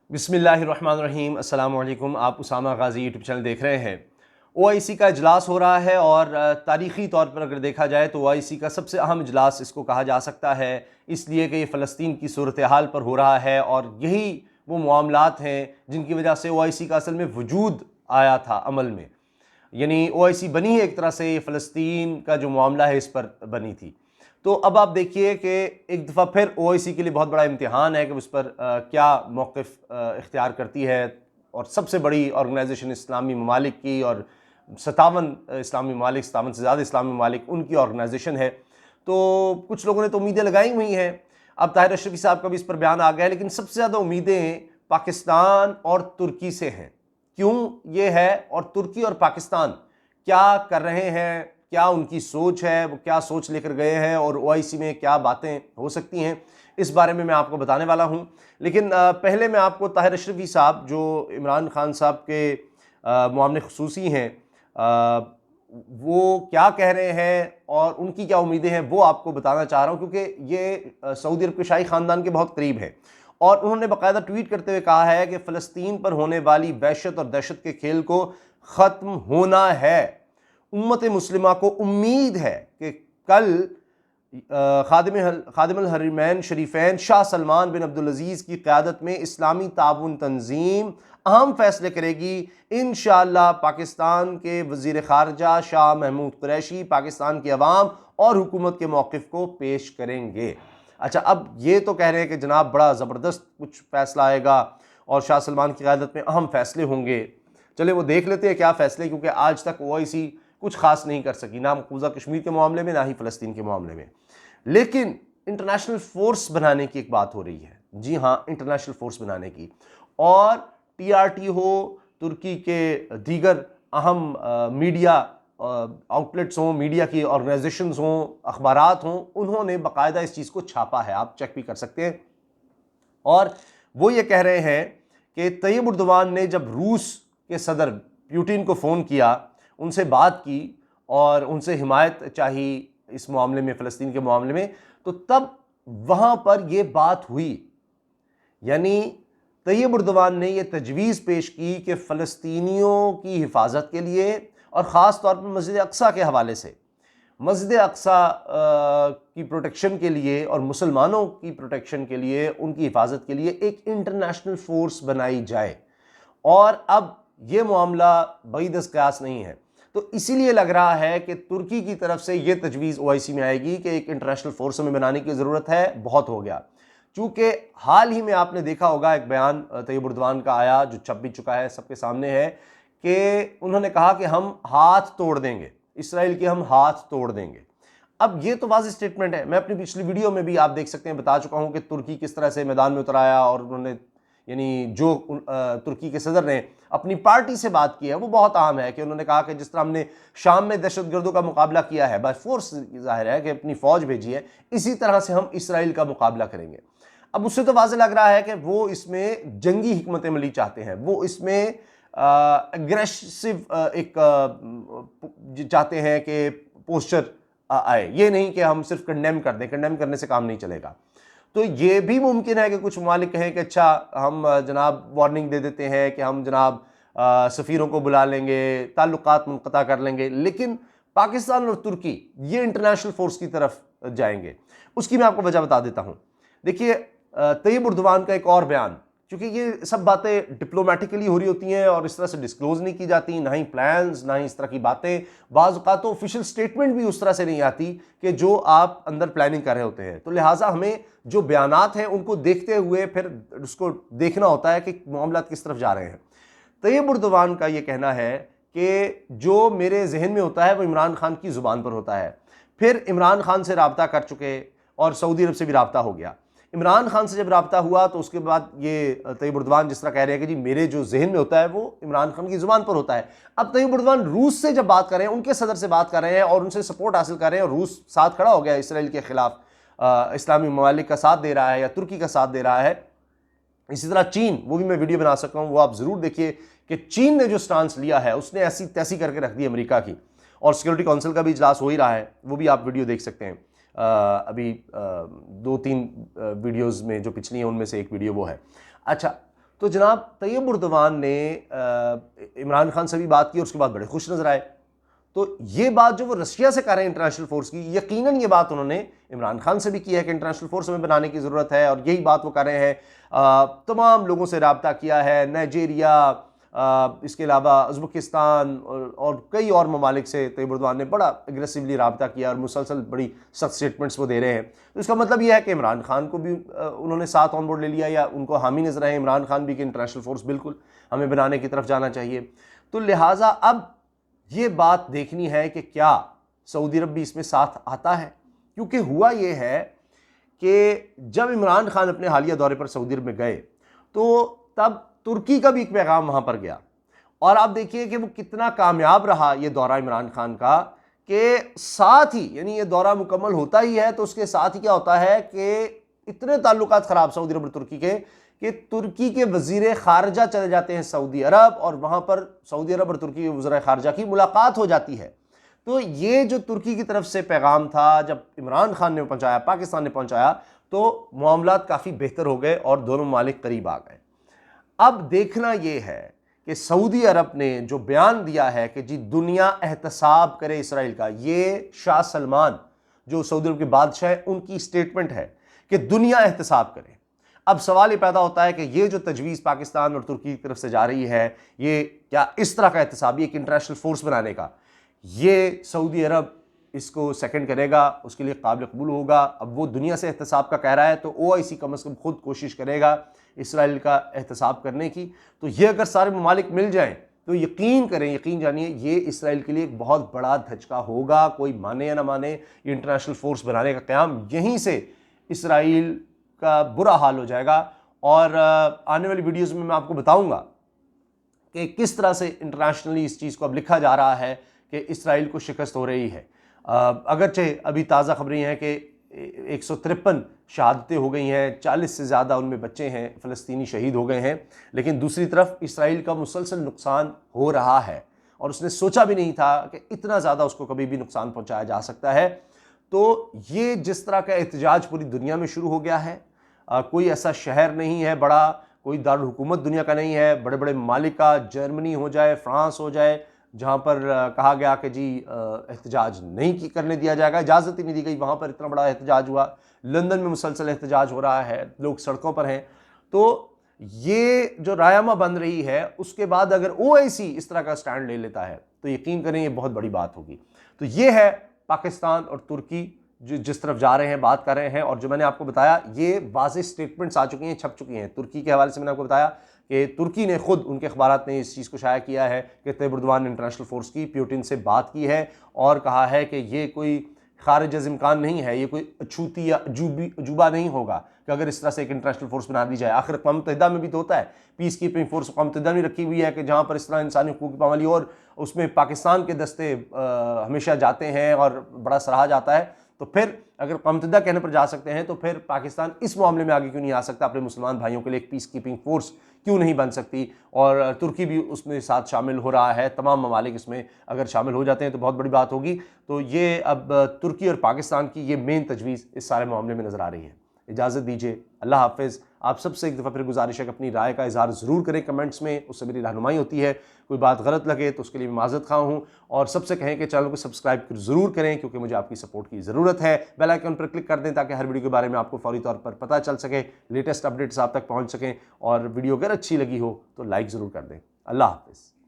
बिस्मिल्लाहिर्रहमानिर्रहीम अस्सलाम वालेकुम। आप उसामा गाज़ी यूट्यूब चैनल देख रहे हैं। ओआईसी का इजलास हो रहा है और तारीख़ी तौर पर अगर देखा जाए तो ओआईसी का सबसे अहम इजलास इसको कहा जा सकता है, इसलिए कि ये फ़लस्तीन की सूरत हाल पर हो रहा है और यही वो मामलात हैं जिनकी वजह से ओआईसी का असल में वजूद आया था अमल में। यानी ओआईसी बनी है एक तरह से फ़लस्तीन का जो मामला है इस पर बनी थी। तो अब आप देखिए कि एक दफ़ा फिर ओआईसी के लिए बहुत बड़ा इम्तिहान है कि उस पर क्या मौक़िफ़ इख्तियार करती है। और सबसे बड़ी ऑर्गेनाइजेशन इस्लामी ममालिक की और 57 इस्लामी ममालिक, 57 से ज़्यादा इस्लामी ममालिक उनकी ऑर्गेनाइजेशन है। तो कुछ लोगों ने तो उम्मीदें लगाई हुई हैं। अब ताहिर अशरफी साहब का भी इस पर बयान आ गया है, लेकिन सबसे ज़्यादा उम्मीदें पाकिस्तान और तुर्की से हैं। क्यों ये है और तुर्की और पाकिस्तान क्या कर रहे हैं, क्या उनकी सोच है, वो क्या सोच लेकर गए हैं और ओआईसी में क्या बातें हो सकती हैं, इस बारे में मैं आपको बताने वाला हूं। लेकिन पहले मैं आपको ताहिर अशरफी साहब जो इमरान खान साहब के मुआमले खुसूसी हैं, वो क्या कह रहे हैं और उनकी क्या उम्मीदें हैं वो आपको बताना चाह रहा हूं, क्योंकि ये सऊदी अरब के शाही ख़ानदान के बहुत करीब हैं। और उन्होंने बाकायदा ट्वीट करते हुए कहा है कि फ़लस्तीन पर होने वाली वहशत और दहशत के खेल को ख़त्म होना है। उम्मत मुस्लिमा को उम्मीद है कि कल खादिमुल हरमैन शरीफैन शाह सलमान बिन अब्दुल अजीज़ की क़यादत में इस्लामी ताउन तंजीम अहम फैसले करेगी। इंशाअल्लाह पाकिस्तान के वज़ीर ख़ारजा शाह महमूद कुरैशी पाकिस्तान की अवाम और हुकूमत के मौक़िफ़ को पेश करेंगे। अच्छा, अब ये तो कह रहे हैं कि जनाब बड़ा ज़बरदस्त कुछ फ़ैसला आएगा और शाह सलमान की क़यादत में अहम फ़ैसले होंगे। चले वो देख लेते हैं क्या फ़ैसले, क्योंकि आज तक ओआईसी कुछ खास नहीं कर सकी, ना मकबूजा कश्मीर के मामले में, ना ही फ़लस्तीन के मामले में। लेकिन इंटरनेशनल फोर्स बनाने की एक बात हो रही है। जी हाँ, इंटरनेशनल फोर्स बनाने की। और टीआरटी हो, तुर्की के दीगर अहम मीडिया आउटलेट्स हों, मीडिया की ऑर्गेनाइजेशंस हों, अखबारात हों, उन्होंने बाकायदा इस चीज़ को छापा है, आप चेक भी कर सकते हैं। और वो ये कह रहे हैं कि तैयब उर्दवान ने जब रूस के सदर पुतिन को फ़ोन किया, उनसे बात की और उनसे हिमायत चाही इस मामले में, फ़लस्तीन के मामले में, तो तब वहाँ पर यह बात हुई। यानी तैयब उर्दवान ने यह तजवीज़ पेश की कि फ़लस्तीनियों की हिफाजत के लिए और ख़ास तौर पर मस्जिद अक्सा के हवाले से, मस्जिद अक्सा की प्रोटेक्शन के लिए और मुसलमानों की प्रोटेक्शन के लिए, उनकी हिफाजत के लिए एक इंटरनेशनल फोर्स बनाई जाए। और अब यह मामला बईदस क़यास नहीं है, तो इसीलिए लग रहा है कि तुर्की की तरफ से यह तजवीज़ ओआईसी में आएगी कि एक इंटरनेशनल फोर्स हमें बनाने की ज़रूरत है, बहुत हो गया। चूँकि हाल ही में आपने देखा होगा एक बयान तैयब उर्दवान का आया, जो छप भी चुका है, सबके सामने है, कि उन्होंने कहा कि हम हाथ तोड़ देंगे, इसराइल के हम हाथ तोड़ देंगे। अब ये तो वाज़ेह स्टेटमेंट है। मैं अपनी पिछली वीडियो में भी आप देख सकते हैं, बता चुका हूं कि तुर्की किस तरह से मैदान में उतर आया और उन्होंने, यानी जो तुर्की के सदर ने अपनी पार्टी से बात की है वो बहुत अहम है कि उन्होंने कहा कि जिस तरह हमने शाम में दहशतगर्दों का मुकाबला किया है, बाय फोर्स जाहिर है कि अपनी फौज भेजी है, इसी तरह से हम इसराइल का मुकाबला करेंगे। अब उससे तो वाज़ेह लग रहा है कि वो इसमें जंगी हिकमत अमली चाहते हैं, वो इसमें अग्रेसिव एक चाहते हैं कि पोस्चर आए। ये नहीं कि हम सिर्फ कंडेम कर दें, कंडेम करने से काम नहीं चलेगा। तो ये भी मुमकिन है कि कुछ ममालिक कहें कि अच्छा हम जनाब वार्निंग दे देते हैं कि हम जनाब सफ़ीरों को बुला लेंगे, ताल्लुकात मुनक़ता कर लेंगे, लेकिन पाकिस्तान और तुर्की ये इंटरनेशनल फोर्स की तरफ जाएंगे। उसकी मैं आपको वजह बता देता हूँ। देखिए, तैयब उर्दवान का एक और बयान, क्योंकि ये सब बातें डिप्लोमेटिकली हो रही होती हैं और इस तरह से डिस्क्लोज नहीं की जाती, ना ही प्लान्स, ना ही इस तरह की बातें, बाज़ औक़ात तो ऑफिशियल स्टेटमेंट भी उस तरह से नहीं आती कि जो आप अंदर प्लानिंग कर रहे होते हैं। तो लिहाजा हमें जो बयानात हैं उनको देखते हुए फिर उसको देखना होता है कि मामला किस तरफ जा रहे हैं। तैयब उर्दवान का ये कहना है कि जो मेरे जहन में होता है वो इमरान खान की ज़ुबान पर होता है। फिर इमरान खान से रब्ता कर चुके और सऊदी अरब से भी रब्ता हो गया। इमरान खान से जब रब्ता हुआ तो उसके बाद ये तैयब उर्दवान जिस तरह कह रहे हैं कि जी मेरे जो जहन में होता है वो इमरान खान की ज़ुबान पर होता है। अब तैयब उर्दवान रूस से जब बात कर रहे हैं, उनके सदर से बात कर रहे हैं और उनसे सपोर्ट हासिल कर रहे हैं, और रूस साथ खड़ा हो गया इसराइल के खिलाफ, इस्लामी ममालिक का साथ दे रहा है या तुर्की का साथ दे रहा है। इसी तरह चीन, वो भी मैं वीडियो बना सकता हूँ, वो आप ज़रूर देखिए कि चीन ने जो स्टांस लिया है उसने ऐसी तैसी करके रख दी अमेरिका की। और सिक्योरिटी काउंसिल का भी इजलास हो ही रहा है, वो भी आप वीडियो देख सकते हैं। अभी 2-3 वीडियोज़ में जो पिछली हैं उनमें से एक वीडियो वो है। अच्छा, तो जनाब तैयब उर्दवान ने इमरान खान से भी बात की और उसके बाद बड़े खुश नजर आए। तो ये बात जो वो रशिया से कर रहे हैं इंटरनेशनल फोर्स की, यकीनन ये बात उन्होंने इमरान खान से भी की है कि इंटरनेशनल फोर्स हमें बनाने की ज़रूरत है, और यही बात वो कर रहे हैं। तमाम लोगों से रब्ता किया है, नाइजीरिया, इसके अलावा उज़्बेकिस्तान और कई और ममालिक से तैयब उर्दवान ने बड़ा एग्रेसिवली रब्ता किया और मुसलसल बड़ी सख्त स्टेटमेंट्स वो दे रहे हैं। तो इसका मतलब यह है कि इमरान खान को भी उन्होंने साथ ऑन बोर्ड ले लिया, या उनको हामी नजर आए इमरान खान भी कि इंटरनेशनल फोर्स बिल्कुल हमें बनाने की तरफ जाना चाहिए। तो लिहाजा अब ये बात देखनी है कि क्या सऊदी अरब भी इसमें साथ आता है, क्योंकि हुआ ये है कि जब इमरान खान अपने हालिया दौरे पर सऊदी अरब में गए तो तब तुर्की का भी एक पैगाम वहां पर गया, और आप देखिए कि वो कितना कामयाब रहा ये दौरा इमरान खान का, कि साथ ही यानी ये दौरा मुकम्मल होता ही है तो उसके साथ ही क्या होता है कि इतने ताल्लुकात खराब सऊदी अरब और तुर्की के कि तुर्की के वजीर खारजा चले जाते हैं सऊदी अरब, और वहां पर सऊदी अरब और तुर्की के वज़ीर खारजा की मुलाकात हो जाती है। तो ये जो तुर्की की तरफ से पैगाम था, जब इमरान खान ने पहुंचाया, पाकिस्तान ने पहुंचाया, तो मामलात काफ़ी बेहतर हो गए और दोनों ममालिक करीब आ गए। अब देखना यह है कि सऊदी अरब ने जो बयान दिया है कि जी दुनिया एहतसाब करे इसराइल का, ये शाह सलमान जो सऊदी अरब के बादशाह हैं उनकी स्टेटमेंट है कि दुनिया एहतसाब करे। अब सवाल ये पैदा होता है कि ये जो तजवीज़ पाकिस्तान और तुर्की की तरफ से जा रही है, ये क्या इस तरह का एहतसाब, ये एक इंटरनेशनल फोर्स बनाने का, ये सऊदी अरब इसको सेकंड करेगा, उसके लिए काबिल कबूल होगा? अब वो दुनिया से एहतसाब का कह रहा है तो OIC कम अज़ कम खुद कोशिश करेगा इसराइल का एहतसाब करने की। तो ये अगर सारे ममालिक मिल जाएं तो यकीन करें, यकीन जानिए, ये इसराइल के लिए एक बहुत बड़ा धचका होगा। कोई माने या ना माने, ये इंटरनेशनल फोर्स बनाने का क़याम, यहीं से इसराइल का बुरा हाल हो जाएगा। और आने वाली वीडियोज़ में मैं आपको बताऊँगा कि किस तरह से इंटरनेशनली इस चीज़ को अब लिखा जा रहा है कि इसराइल को शिकस्त हो रही है। अगरचे अभी ताज़ा खबरें हैं कि 153 शहादतें हो गई हैं, 40 से ज़्यादा उनमें बच्चे हैं फ़लस्तीनी शहीद हो गए हैं, लेकिन दूसरी तरफ इसराइल का मुसलसल नुकसान हो रहा है और उसने सोचा भी नहीं था कि इतना ज़्यादा उसको कभी भी नुकसान पहुँचाया जा सकता है। तो ये जिस तरह का एहतजाज पूरी दुनिया में शुरू हो गया है, कोई ऐसा शहर नहीं है बड़ा, कोई दारुल हुकूमत दुनिया का नहीं है, बड़े बड़े ममालिक का, जर्मनी हो जाए, फ्रांस हो जाए, जहाँ पर कहा गया कि जी एहतजाज नहीं करने दिया जाएगा, इजाज़त ही नहीं दी गई, वहाँ पर इतना बड़ा एहतजाज हुआ। लंदन में मुसलसल एहतजाज हो रहा है, लोग सड़कों पर हैं। तो ये जो रायमा बन रही है, उसके बाद अगर OIC इस तरह का स्टैंड ले लेता है तो यकीन करें ये बहुत बड़ी बात होगी। तो ये है पाकिस्तान और तुर्की जो जिस तरफ जा रहे हैं, बात कर रहे हैं, और जो मैंने आपको बताया ये वाज़ेह स्टेटमेंट्स आ चुकी हैं, छप चुकी हैं। तुर्की के हवाले से मैंने आपको बताया कि तुर्की ने खुद, उनके अखबारात ने इस चीज़ को शाया किया है कि तैयब उर्दवान ने इंटरनेशनल फोर्स की प्यूटिन से बात की है और कहा है कि ये कोई खारिज अज़ इम्कान नहीं है, ये कोई अछूती या अजूबा नहीं होगा कि अगर इस तरह से एक इंटरनेशनल फोर्स बना दी जाए। आखिर अक़वाम मुत्तहिदा में भी तो होता है, पीस कीपिंग फोर्स अक़वाम मुत्तहिदा में रखी हुई है कि जहाँ पर इस तरह इंसानी हुकूक की पामाली, और उसमें पाकिस्तान के दस्ते हमेशा जाते हैं और बड़ा सराहा जाता है। तो फिर अगर अक़वाम मुत्तहिदा कहने पर जा सकते हैं तो फिर पाकिस्तान इस मामले में आगे क्यों नहीं आ सकता? अपने मुसलमान भाइयों के लिए एक पीस कीपिंग फोर्स क्यों नहीं बन सकती? और तुर्की भी उसमें साथ शामिल हो रहा है, तमाम ममालिक इसमें अगर शामिल हो जाते हैं तो बहुत बड़ी बात होगी। तो ये अब तुर्की और पाकिस्तान की ये मेन तजवीज़ इस सारे मामले में नज़र आ रही है। इजाज़त दीजिए, अल्लाह हाफ़िज़। आप सबसे एक दफ़ा फिर गुजारिश है कि अपनी राय का इज़हार ज़रूर करें कमेंट्स में, उससे मेरी रहनुमाई होती है। कोई बात गलत लगे तो उसके लिए मैं माज़रत ख़्वाह हूँ, और सबसे कहें कि चैनल को सब्सक्राइब ज़रूर करें क्योंकि मुझे आपकी सपोर्ट की ज़रूरत है। बेल आइकन पर क्लिक कर दें ताकि हर वीडियो के बारे में आपको फौरी तौर पर पता चल सके, लेटेस्ट अपडेट्स आप तक पहुँच सकें, और वीडियो अगर अच्छी लगी हो तो लाइक ज़रूर कर दें। अल्लाह हाफ़िज़।